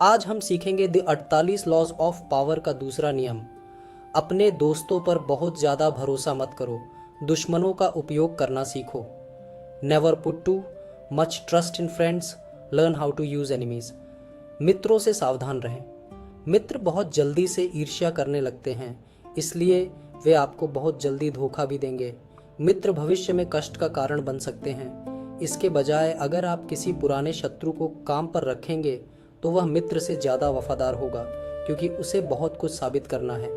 आज हम सीखेंगे द 48 लॉज ऑफ पावर का दूसरा नियम। अपने दोस्तों पर बहुत ज़्यादा भरोसा मत करो, दुश्मनों का उपयोग करना सीखो। Never put too much trust in friends, learn how to use enemies. मित्रों से सावधान रहें। मित्र बहुत जल्दी से ईर्ष्या करने लगते हैं, इसलिए वे आपको बहुत जल्दी धोखा भी देंगे। मित्र भविष्य में कष्ट का कारण बन सकते हैं। इसके बजाय अगर आप किसी पुराने शत्रु को काम पर रखेंगे तो वह मित्र से ज़्यादा वफादार होगा, क्योंकि उसे बहुत कुछ साबित करना है।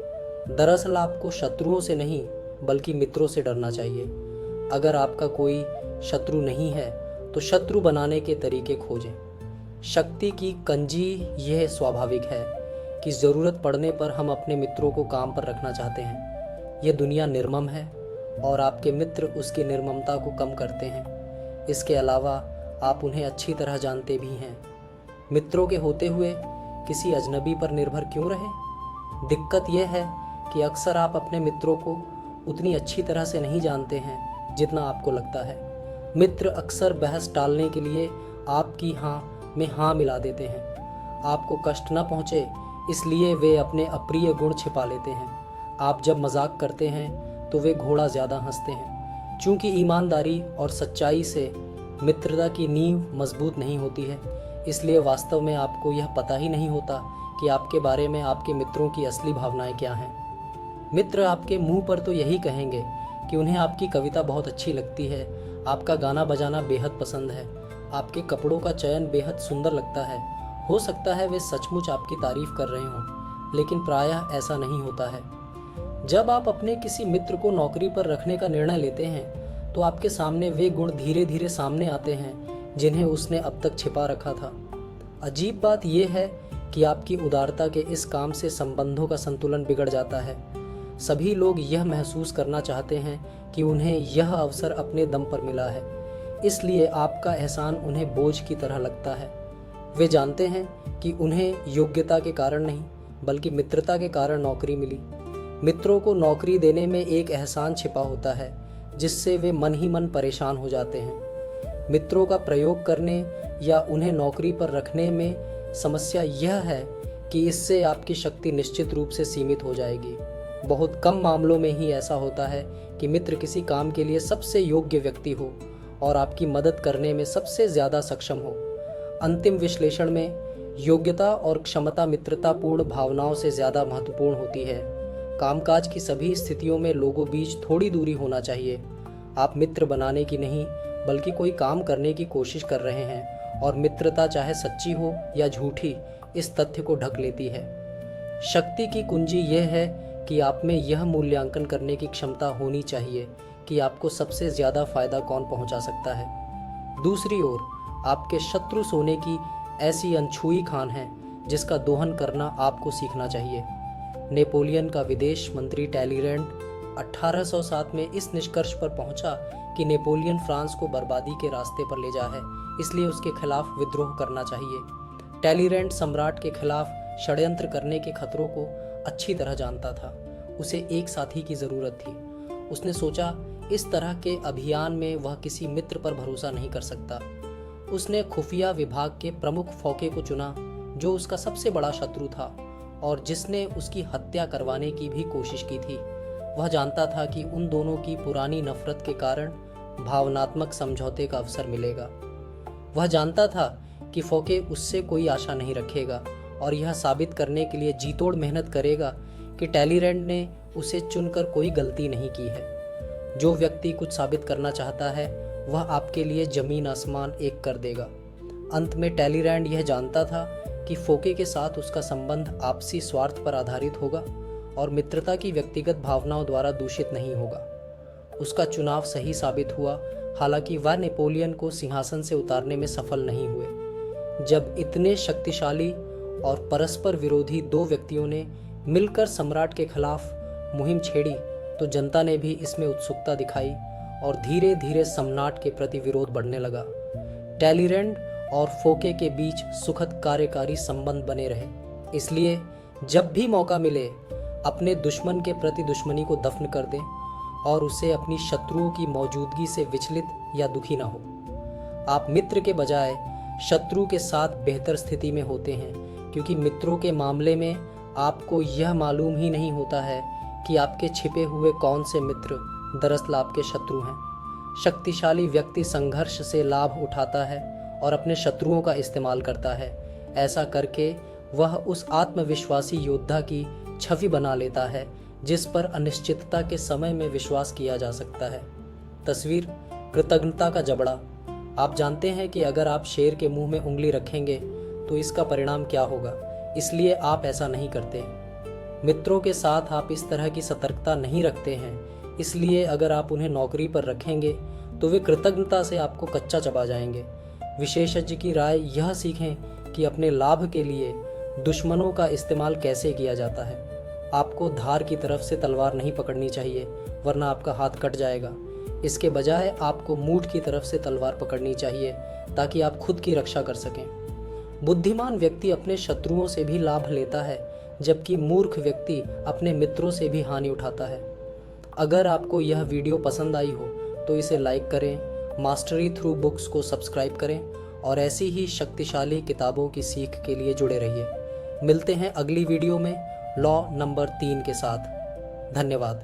दरअसल आपको शत्रुओं से नहीं बल्कि मित्रों से डरना चाहिए। अगर आपका कोई शत्रु नहीं है तो शत्रु बनाने के तरीके खोजें। शक्ति की कंजी यह स्वाभाविक है कि ज़रूरत पड़ने पर हम अपने मित्रों को काम पर रखना चाहते हैं। यह दुनिया निर्मम है और आपके मित्र उसकी निर्ममता को कम करते हैं। इसके अलावा आप उन्हें अच्छी तरह जानते भी हैं। मित्रों के होते हुए किसी अजनबी पर निर्भर क्यों रहें? दिक्कत यह है कि अक्सर आप अपने मित्रों को उतनी अच्छी तरह से नहीं जानते हैं जितना आपको लगता है। मित्र अक्सर बहस टालने के लिए आपकी हाँ में हाँ मिला देते हैं। आपको कष्ट न पहुँचे इसलिए वे अपने अप्रिय गुण छिपा लेते हैं। आप जब मजाक करते हैं तो वे घोड़ा ज़्यादा हंसते हैं। चूँकि ईमानदारी और सच्चाई से मित्रता की नींव मजबूत नहीं होती है, इसलिए वास्तव में आपको यह पता ही नहीं होता कि आपके बारे में आपके मित्रों की असली भावनाएं क्या हैं। मित्र आपके मुंह पर तो यही कहेंगे कि उन्हें आपकी कविता बहुत अच्छी लगती है, आपका गाना बजाना बेहद पसंद है, आपके कपड़ों का चयन बेहद सुंदर लगता है। हो सकता है वे सचमुच आपकी तारीफ कर रहे हों, लेकिन प्रायः ऐसा नहीं होता है। जब आप अपने किसी मित्र को नौकरी पर रखने का निर्णय लेते हैं तो आपके सामने वे गुण धीरे धीरे सामने आते हैं जिन्हें उसने अब तक छिपा रखा था। अजीब बात यह है कि आपकी उदारता के इस काम से संबंधों का संतुलन बिगड़ जाता है। सभी लोग यह महसूस करना चाहते हैं कि उन्हें यह अवसर अपने दम पर मिला है, इसलिए आपका एहसान उन्हें बोझ की तरह लगता है। वे जानते हैं कि उन्हें योग्यता के कारण नहीं बल्कि मित्रता के कारण नौकरी मिली। मित्रों को नौकरी देने में एक एहसान छिपा होता है जिससे वे मन ही मन परेशान हो जाते हैं। मित्रों का प्रयोग करने या उन्हें नौकरी पर रखने में समस्या यह है कि इससे आपकी शक्ति निश्चित रूप से सीमित हो जाएगी। बहुत कम मामलों में ही ऐसा होता है कि मित्र किसी काम के लिए सबसे योग्य व्यक्ति हो और आपकी मदद करने में सबसे ज़्यादा सक्षम हो। अंतिम विश्लेषण में योग्यता और क्षमता मित्रतापूर्ण भावनाओं से ज़्यादा महत्वपूर्ण होती है। कामकाज की सभी स्थितियों में लोगों बीच थोड़ी दूरी होना चाहिए। आप मित्र बनाने की नहीं बल्कि कोई काम करने की कोशिश कर रहे हैं, और मित्रता चाहे सच्ची हो या झूठी इस तथ्य को ढक लेती है। शक्ति की कुंजी यह है कि आप में यह मूल्यांकन करने की क्षमता होनी चाहिए कि आपको सबसे ज़्यादा फायदा कौन पहुंचा सकता है। दूसरी ओर आपके शत्रु सोने की ऐसी अनछुई खान है जिसका दोहन करना आपको सीखना चाहिए। नेपोलियन का विदेश मंत्री टैलीरेंड 1807 में इस निष्कर्ष पर पहुंचा कि नेपोलियन फ्रांस को बर्बादी के रास्ते पर ले जा है, इसलिए उसके खिलाफ विद्रोह करना चाहिए। टैलीरेंड सम्राट के खिलाफ षड्यंत्र करने के खतरों को अच्छी तरह जानता था। उसे एक साथी की ज़रूरत थी। उसने सोचा इस तरह के अभियान में वह किसी मित्र पर भरोसा नहीं कर सकता। उसने खुफिया विभाग के प्रमुख फोके को चुना जो उसका सबसे बड़ा शत्रु था और जिसने उसकी हत्या करवाने की भी कोशिश की थी। वह जानता था कि उन दोनों की पुरानी नफरत के कारण भावनात्मक समझौते का अवसर मिलेगा। वह जानता था कि फोके उससे कोई आशा नहीं रखेगा और यह साबित करने के लिए जी तोड़ मेहनत करेगा कि टैलीरेंड ने उसे चुनकर कोई गलती नहीं की है। जो व्यक्ति कुछ साबित करना चाहता है वह आपके लिए जमीन आसमान एक कर देगा। अंत में टैलीरेंड यह जानता था कि फोके के साथ उसका संबंध आपसी स्वार्थ पर आधारित होगा और मित्रता की व्यक्तिगत भावनाओं द्वारा दूषित नहीं होगा। उसका चुनाव सही साबित हुआ, हालांकि वह नेपोलियन को सिंहासन से उतारने में सफल नहीं हुए। जब इतने शक्तिशाली और परस्पर विरोधी दो व्यक्तियों ने मिलकर सम्राट के खिलाफ मुहिम छेड़ी तो जनता ने भी इसमें उत्सुकता दिखाई और धीरे धीरे सम्राट के प्रति विरोध बढ़ने लगा। टैलीरेंड और फोके के बीच सुखद कार्यकारी संबंध बने रहे। इसलिए जब भी मौका मिले अपने दुश्मन के प्रति दुश्मनी को दफन कर दें और उसे अपनी शत्रुओं की मौजूदगी से विचलित या दुखी ना हो। आप मित्र के बजाय शत्रु के साथ बेहतर स्थिति में होते हैं क्योंकि मित्रों के मामले में आपको यह मालूम ही नहीं होता है कि आपके छिपे हुए कौन से मित्र दरअसल आपके शत्रु हैं। शक्तिशाली व्यक्ति संघर्ष से लाभ उठाता है और अपने शत्रुओं का इस्तेमाल करता है। ऐसा करके वह उस आत्मविश्वासी योद्धा की छवि बना लेता है जिस पर अनिश्चितता के समय में विश्वास किया जा सकता है। तस्वीर कृतज्ञता का जबड़ा। आप जानते हैं कि अगर आप शेर के मुंह में उंगली रखेंगे तो इसका परिणाम क्या होगा, इसलिए आप ऐसा नहीं करते। मित्रों के साथ आप इस तरह की सतर्कता नहीं रखते हैं, इसलिए अगर आप उन्हें नौकरी पर रखेंगे तो वे कृतज्ञता से आपको कच्चा चबा जाएंगे। विशेषज्ञ की राय यह सीखें कि अपने लाभ के लिए दुश्मनों का इस्तेमाल कैसे किया जाता है। आपको धार की तरफ से तलवार नहीं पकड़नी चाहिए, वरना आपका हाथ कट जाएगा। इसके बजाय आपको मूठ की तरफ से तलवार पकड़नी चाहिए ताकि आप खुद की रक्षा कर सकें। बुद्धिमान व्यक्ति अपने शत्रुओं से भी लाभ लेता है, जबकि मूर्ख व्यक्ति अपने मित्रों से भी हानि उठाता है। अगर आपको यह वीडियो पसंद आई हो तो इसे लाइक करें, मास्टरी थ्रू बुक्स को सब्सक्राइब करें और ऐसी ही शक्तिशाली किताबों की सीख के लिए जुड़े रहिए। मिलते हैं अगली वीडियो में लॉ नंबर 3 के साथ। धन्यवाद।